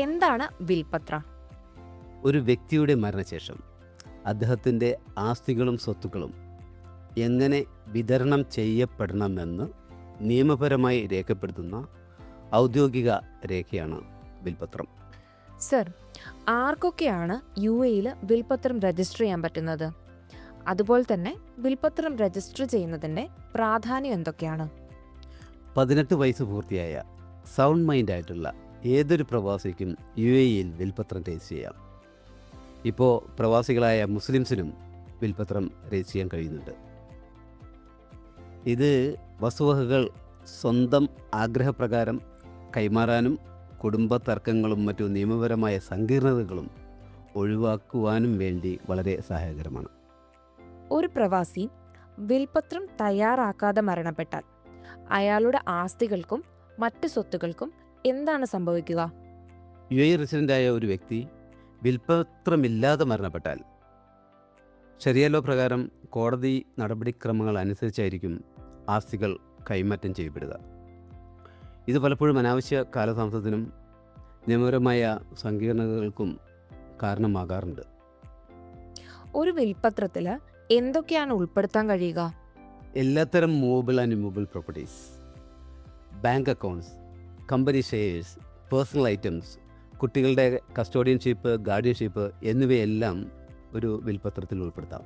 എന്താണ് വിൽപത്ര? ഒരു വ്യക്തിയുടെ മരണശേഷം അദ്ദേഹത്തിൻ്റെ ആസ്തികളും സ്വത്തുക്കളും എങ്ങനെ വിതരണം ചെയ്യപ്പെടണമെന്ന് നിയമപരമായി രേഖപ്പെടുത്തുന്ന ഔദ്യോഗിക രേഖയാണ് വിൽപത്രം. സർ, ആർക്കൊക്കെയാണ് UAE-ൽ വിൽപത്രം രജിസ്റ്റർ ചെയ്യാൻ പറ്റുന്നത്? അതുപോലെ തന്നെ വിൽപത്രം രജിസ്റ്റർ ചെയ്യുന്നതിൻ്റെ പ്രാധാന്യം എന്തൊക്കെയാണ്? 18 വയസ്സ് പൂർത്തിയായ സൗണ്ട് മൈൻഡായിട്ടുള്ള ഏതൊരു പ്രവാസിക്കും UAE-ൽ വിൽപത്രം രജിസ്റ്റർ ചെയ്യാം. ഇപ്പോൾ പ്രവാസികളായ മുസ്ലിംസിനും വിൽപത്രം രജിസ്റ്റർ ചെയ്യാൻ കഴിയുന്നുണ്ട്. ഇത് വസ്തുവകകൾ സ്വന്തം ആഗ്രഹപ്രകാരം കൈമാറാനും കുടുംബ തർക്കങ്ങളും മറ്റു നിയമപരമായ സങ്കീർണതകളും ഒഴിവാക്കുവാനും വേണ്ടി വളരെ സഹായകരമാണ്. ഒരു പ്രവാസി വിൽപത്രം തയ്യാറാക്കാതെ മരണപ്പെട്ടാൽ അയാളുടെ ആസ്തികൾക്കും മറ്റ് സ്വത്തുക്കൾക്കും എന്താണ് സംഭവിക്കുക? UAE റെസിഡൻ്റായ ഒരു വ്യക്തി വിൽപത്രമില്ലാതെ മരണപ്പെട്ടാൽ ശരിയ ലോ പ്രകാരം കോടതി നടപടിക്രമങ്ങൾ അനുസരിച്ചായിരിക്കും ആസ്തികൾ കൈമാറ്റം ചെയ്യപ്പെടുക. ഇത് പലപ്പോഴും അനാവശ്യ കാലതാമസത്തിനും നിയമപരമായ സങ്കീർണതകൾക്കും കാരണമാകാറുണ്ട്. ഒരു വിൽപത്രത്തിൽ എന്തൊക്കെയാണ് ഉൾപ്പെടുത്താൻ കഴിയുക? എല്ലാത്തരം movable and immovable properties, bank accounts, company shares, personal items, കുട്ടികളുടെ കസ്റ്റോഡിയൻഷിപ്പ്, ഗാർഡിയൻഷിപ്പ് എന്നിവയെല്ലാം ഒരു വിൽപത്രത്തിൽ ഉൾപ്പെടുത്താം.